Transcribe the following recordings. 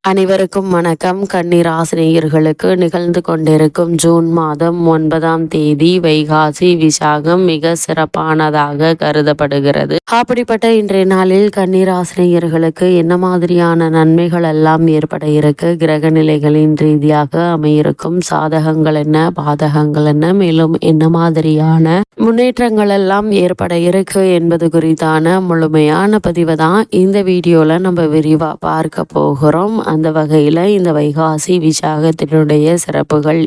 அனைவருக்கும் வணக்கம். கன்னிராசினியர்களுக்கு நிகழ்ந்து கொண்டிருக்கும் ஜூன் மாதம் 9ஆம் தேதி வைகாசி விசாகம் மிக சிறப்பானதாக கருதப்படுகிறது. அப்படிப்பட்ட இன்றைய நாளில் கன்னிராசினியர்களுக்கு என்ன மாதிரியான நன்மைகள் எல்லாம் ஏற்பட இருக்கு, கிரக நிலைகளின் ரீதியாக அமையிருக்கும் சாதகங்கள் என்ன, பாதகங்கள் என்ன, மேலும் என்ன மாதிரியான முன்னேற்றங்கள் எல்லாம் ஏற்பட இருக்கு என்பது குறித்தான முழுமையான பதிவை தான் இந்த வீடியோல நம்ம விரிவா பார்க்க போகிறோம். அந்த வகையில் இந்த வைகாசி விசாகத்தினுடைய சிறப்புகள்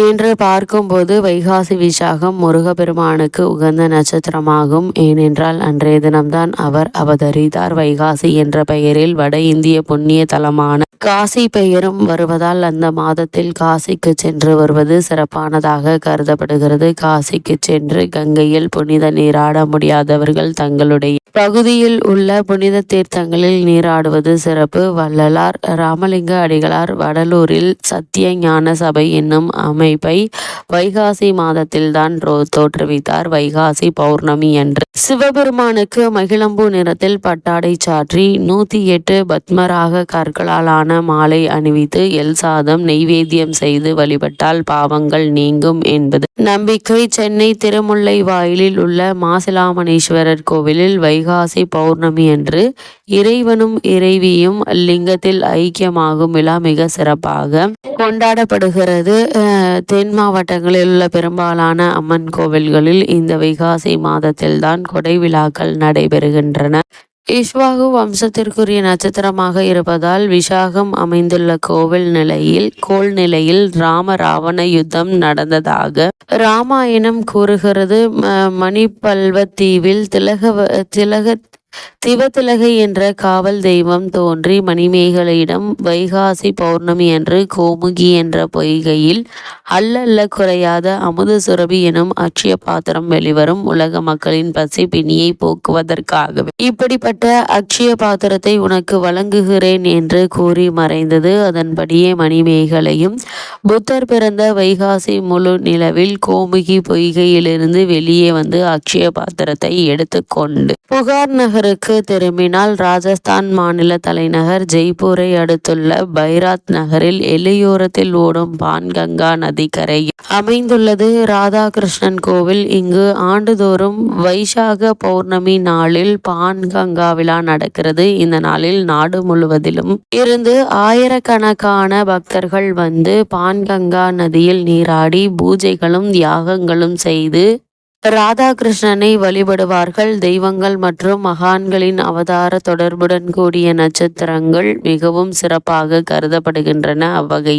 என்று பார்க்கும்போது வைகாசி விசாகம் முருகப்பெருமானுக்கு உகந்த நட்சத்திரமாகும். ஏனென்றால் அன்றைய தினம்தான் அவர் அவதரித்தார். வைகாசி என்ற பெயரில் வட இந்திய புண்ணிய தலமான காசி பெயரும் வருவதால் அந்த மாதத்தில் காசிக்கு சென்று வருவது சிறப்பானதாக கருதப்படுகிறது. காசிக்கு சென்று கங்கையில் புனித நீராட முடியாதவர்கள் தங்களுடைய பகுதியில் உள்ள புனித தீர்த்தங்களில் நீராடுவது சிறப்பு. வள்ளலார் ராமலிங்க அடிகளார் வடலூரில் சத்திய ஞான சபை என்னும் அமைப்பை வைகாசி மாதத்தில் தான் தோற்றுவித்தார். வைகாசி பௌர்ணமி அன்று சிவபெருமானுக்கு மகிழம்பூ நிறத்தில் பட்டாடை சாற்றி 108 பத்மராக கற்களாலான மாலை அணிவித்து எல் சாதம் நெய்வேத்தியம் செய்து வழிபட்டால் பாவங்கள் நீங்கும் என்பது நம்பிக்கை. சென்னை திருமுல்லை வாயிலில் உள்ள மாசிலாமணீஸ்வரர் கோவிலில் வைகாசி பௌர்ணமி அன்று இறைவனும் இறைவியும் லிங்கத்தில் ஐக்கியமாகும் விழா மிக சிறப்பாக கொண்டாடப்படுகிறது. தென் மாவட்டங்களில் உள்ள பெரும்பாலான அம்மன் கோவில்களில் இந்த வைகாசி மாதத்தில் தான் கொடை விழாக்கள் நடைபெறுகின்றன. இஷ்வாகு வம்சத்திற்குரிய நட்சத்திரமாக இருப்பதால் விசாகம் அமைந்துள்ள கோள் நிலையில் ராம ராவண யுத்தம் நடந்ததாக ராமாயணம் கூறுகிறது. மணிப்பல்வத்தீவில் திவத்திலகை என்ற காவல் தெய்வம் தோன்றி மணிமேகலையிடம் வைகாசி பௌர்ணமி அன்று கோமுகி என்ற பொய்கையில் அல்ல குறையாத அமுத சுரபி எனும் அட்சய பாத்திரம் வெளிவரும். உலக மக்களின் பசி பிணியை போக்குவதற்காகவே இப்படிப்பட்ட அட்சய பாத்திரத்தை உனக்கு வழங்குகிறேன் என்று கூறி மறைந்தது. அதன்படியே மணிமேகலையும் புத்தர் பிறந்த வைகாசி முழு நிலவில் கோமுகி பொய்கையிலிருந்து வெளியே வந்து அட்சய பாத்திரத்தை எடுத்துக்கொண்டு புகார் நகருக்கு திரும்பினால் ராஜஸ்தான் மாநில தலைநகர் ஜெய்ப்பூரை அடுத்துள்ள பைராத் நகரில் எல்லையோரத்தில் ஓடும் பான்கங்கா நதிக்கரையில் அமைந்துள்ளது ராதாகிருஷ்ணன் கோவில். இங்கு ஆண்டுதோறும் வைசாக பௌர்ணமி நாளில் பான்கங்கா விழா நடக்கிறது. இந்த நாளில் நாடு முழுவதிலும் இருந்து ஆயிரக்கணக்கான பக்தர்கள் வந்து பான்கங்கா நதியில் நீராடி பூஜைகளும் தியாகங்களும் செய்து ராதாகிருஷ்ணனை வழிபடுவார்கள். தெய்வங்கள் மற்றும் மகான்களின் அவதார தொடர்புடன் கூடிய நட்சத்திரங்கள் மிகவும் சிறப்பாக கருதப்படுகின்றன. அவ்வகை